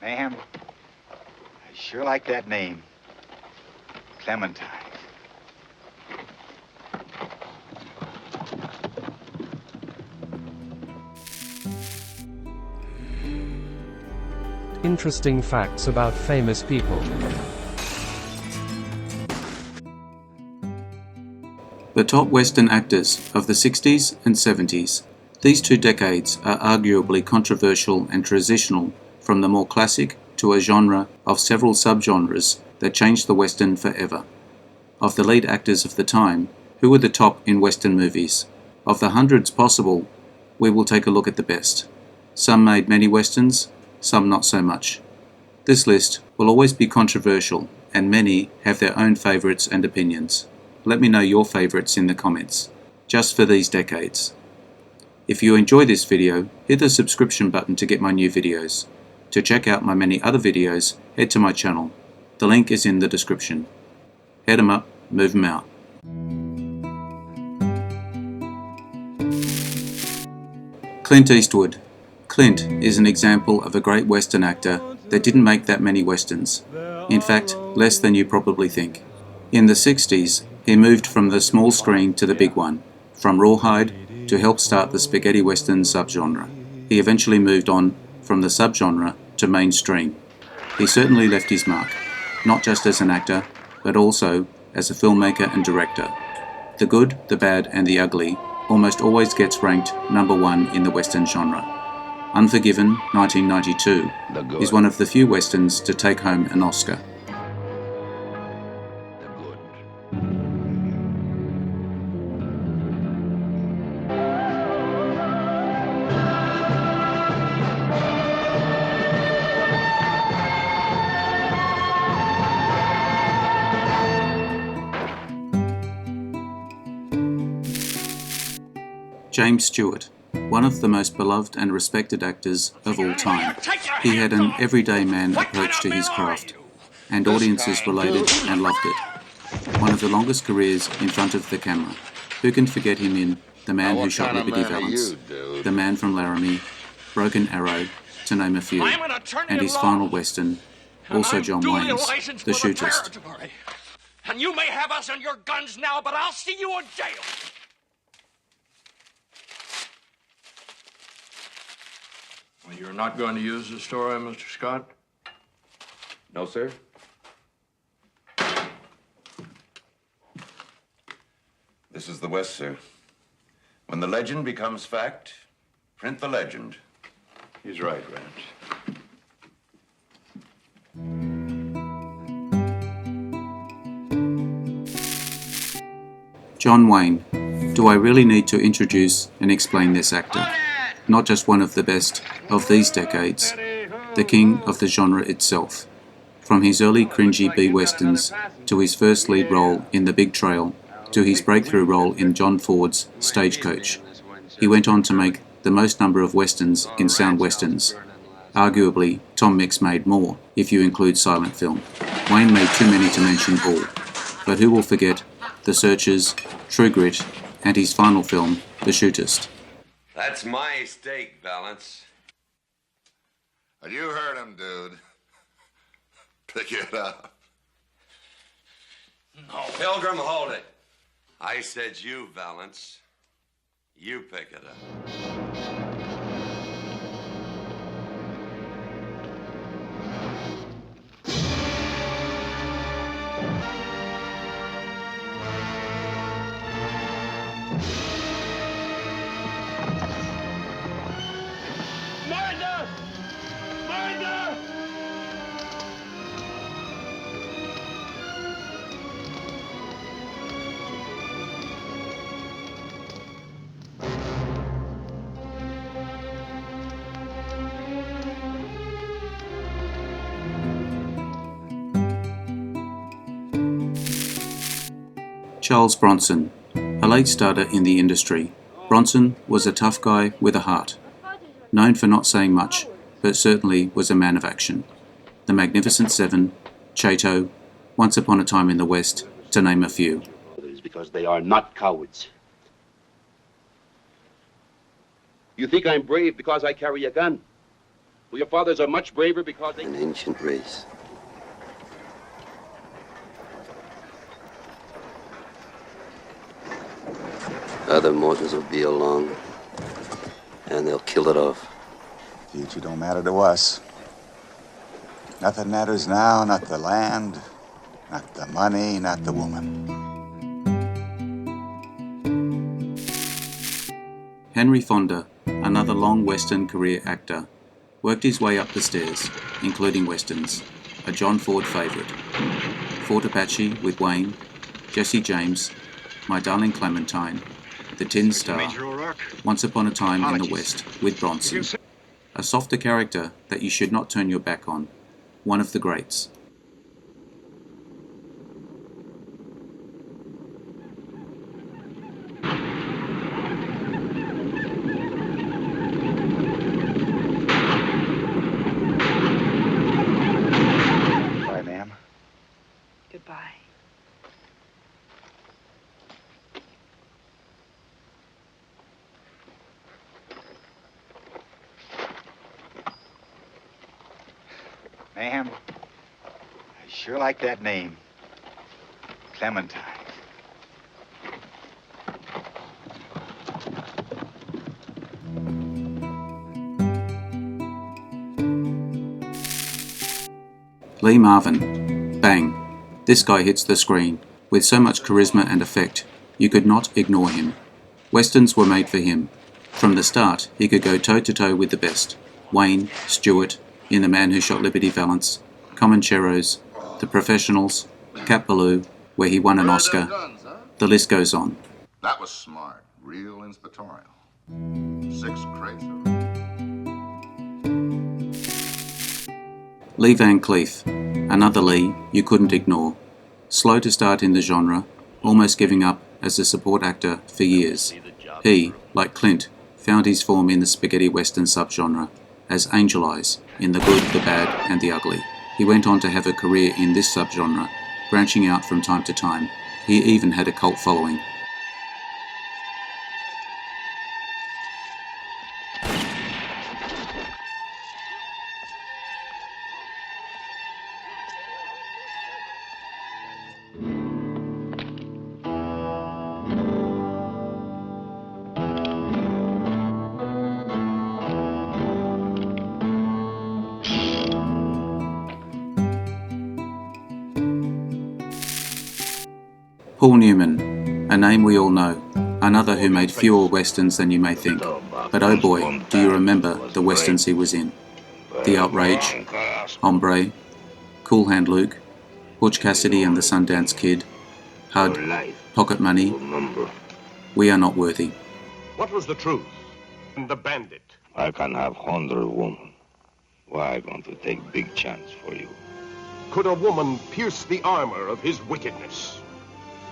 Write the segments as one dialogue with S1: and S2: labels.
S1: Sam, I sure like that name. Clementine.
S2: Interesting facts about famous people.
S3: The top Western actors of the 60s and 70s. These 2 decades are arguably controversial and transitional from the more classic to a genre of several subgenres that changed the Western forever. Of the lead actors of the time, who were the top in Western movies? Of the hundreds possible, we will take a look at the best. Some made many Westerns, some not so much. This list will always be controversial, and many have their own favourites and opinions. Let me know your favourites in the comments, just for these decades. If you enjoy this video, hit the subscription button to get my new videos. To check out my many other videos, head to my channel. The link is in the description. Head 'em up, move 'em out. Clint Eastwood. Clint is an example of a great Western actor that didn't make that many Westerns. In fact, less than you probably think. In the 60s, he moved from the small screen to the big one, from Rawhide to help start the spaghetti Western subgenre. He eventually moved on from the subgenre to mainstream. He certainly left his mark, not just as an actor, but also as a filmmaker and director. The Good, the Bad and the Ugly almost always gets ranked #1 in the Western genre. Unforgiven, 1992, is one of the few Westerns to take home an Oscar. James Stewart, one of the most beloved and respected actors of all time. He had an everyday man approach to his craft, and audiences related and loved it. One of the longest careers in front of the camera. Who can forget him in The Man Who Shot Liberty Valance, The Man from Laramie, Broken Arrow, to name a few, and his final Western, also John Wayne's, The Shootist.
S4: And you may have us and your guns now, but I'll see you in jail!
S5: Well, you're not going to use the story, Mr. Scott?
S6: No, sir. This is the West, sir. When the legend becomes fact, print the legend.
S5: He's right, Rance.
S3: John Wayne. Do I really need to introduce and explain this actor? Not just one of the best of these decades, the king of the genre itself. From his early cringy B-westerns to his first lead role in The Big Trail to his breakthrough role in John Ford's Stagecoach. He went on to make the most number of westerns in sound westerns. Arguably, Tom Mix made more, if you include silent film. Wayne made too many to mention all. But who will forget The Searchers, True Grit, and his final film, The Shootist.
S7: That's my steak, Valance.
S6: You heard him, dude. Pick it up.
S7: No. Pilgrim, hold it. I said you, Valance. You pick it up.
S3: Charles Bronson, a late starter in the industry. Bronson was a tough guy with a heart. Known for not saying much, but certainly was a man of action. The Magnificent Seven, Chateau, Once Upon a Time in the West, to name a few.
S8: Because they are not cowards. You think I'm brave because I carry a gun? Well, your fathers are much braver because they... An ancient race. Other mortals will be along, and they'll kill it off.
S1: Future don't matter to us. Nothing matters now, not the land, not the money, not the woman.
S3: Henry Fonda, another long Western career actor, worked his way up the stairs, including Westerns, a John Ford favourite, Fort Apache with Wayne, Jesse James, My Darling Clementine, The Tin Star, Once Upon a Time in the West with Bronson. A softer character that you should not turn your back on, one of the greats.
S1: Bye, ma'am.
S9: Goodbye.
S1: Ma'am, I sure like that name. Clementine.
S3: Lee Marvin. Bang. This guy hits the screen. With so much charisma and effect, you could not ignore him. Westerns were made for him. From the start, he could go toe-to-toe with the best. Wayne, Stewart, in The Man Who Shot Liberty Valance, Comancheros, The Professionals, Cat Ballou, where he won an Oscar. The list goes on.
S10: That was smart. Real inspectorial. 6 crates of...
S3: Lee Van Cleef, another Lee you couldn't ignore. Slow to start in the genre, almost giving up as a support actor for years. He, like Clint, found his form in the spaghetti western subgenre, as Angel Eyes in The Good, the Bad and the Ugly. He went on to have a career in this subgenre, branching out from time to time. He even had a cult following. Paul Newman, a name we all know, another who made fewer westerns than you may think. But oh boy, do you remember the westerns he was in? The Outrage, Hombre, Cool Hand Luke, Butch Cassidy and the Sundance Kid, HUD, Pocket Money, We Are Not Worthy.
S11: What was the truth? The bandit.
S12: I can have 100 women. Why I going to take big chance for you?
S11: Could a woman pierce the armor of his wickedness?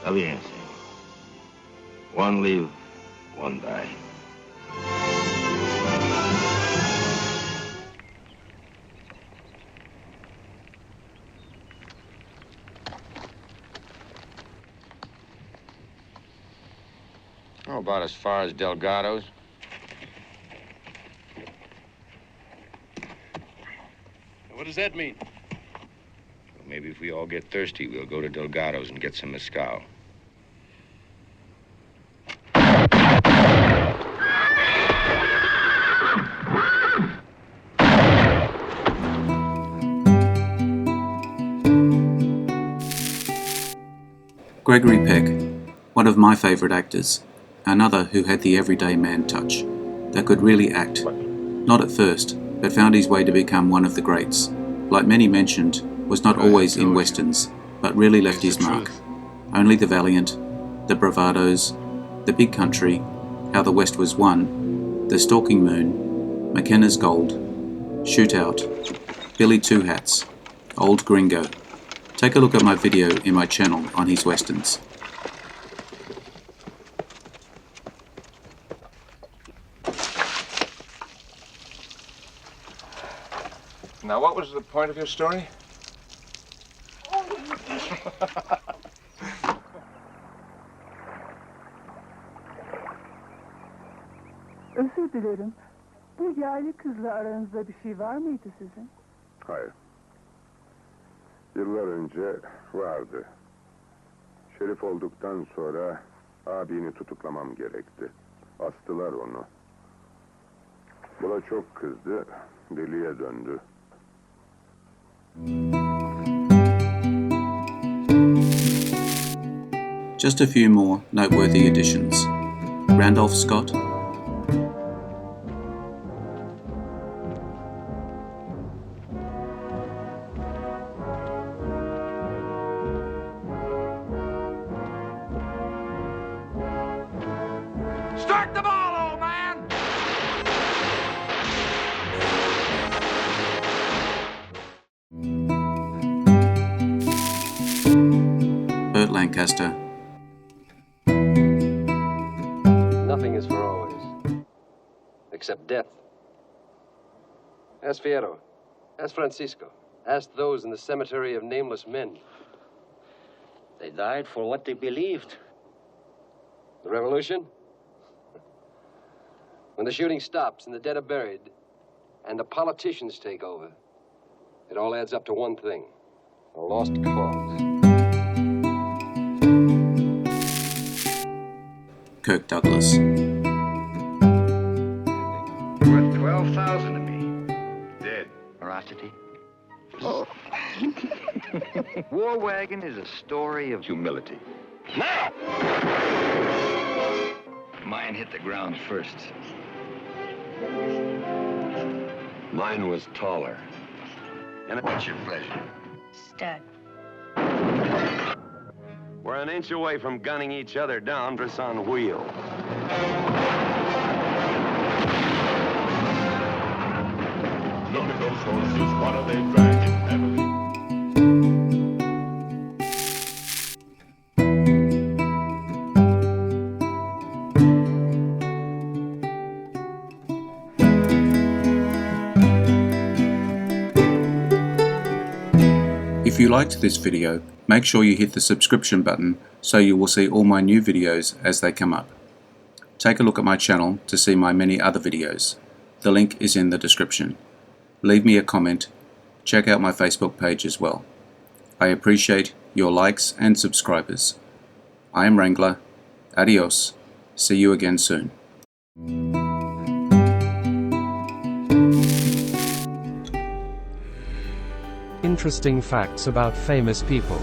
S12: Está bien, señor. One live, one die.
S13: Oh, about as far as Delgado's.
S11: What does that mean?
S13: Well, maybe if we all get thirsty, we'll go to Delgado's and get some mezcal.
S3: Gregory Peck, one of my favourite actors, another who had the everyday man touch, that could really act. Not at first, but found his way to become one of the greats. Like many mentioned, was not always in westerns, but really left his mark. Only the Valiant, the Bravados, the Big Country, How the West Was Won, The Stalking Moon, McKenna's Gold, Shootout, Billy Two Hats, Old Gringo. Take a look at my video in my channel on his westerns.
S5: Now, what was the point of your story?
S9: Bu yerli kızla aranızda bir şey var mıydı sizin?
S11: Hayır. Yıllar önce vardı. Şerif olduktan sonra abini tutuklamam gerekti. Astılar onu. Buna çok kızdı, deliye döndü.
S3: Just a few more noteworthy additions. Randolph Scott,
S4: Start the ball, old man!
S3: Burt Lancaster,
S14: Nothing is for always, except death. Ask Fierro. Ask Francisco. Ask those in the cemetery of nameless men.
S15: They died for what they believed.
S14: The revolution? When the shooting stops and the dead are buried, and the politicians take over, it all adds up to one thing: a lost cause.
S3: Kirk Douglas,
S12: Worth 12,000 to me. Dead.
S15: Veracity. War Wagon is a story of
S12: Humility.
S15: Now!
S12: Mine hit the ground first.
S6: Mine was taller.
S12: And what's your pleasure?
S9: Stud.
S11: We're an inch away from gunning each other down for San Wheel.
S10: Look at those horses. What are they dragging heavily?
S3: If you liked this video, make sure you hit the subscription button so you will see all my new videos as they come up. Take a look at my channel to see my many other videos. The link is in the description. Leave me a comment. Check out my Facebook page as well. I appreciate your likes and subscribers. I am Wrangler. Adios. See you again soon.
S2: Interesting facts about famous people.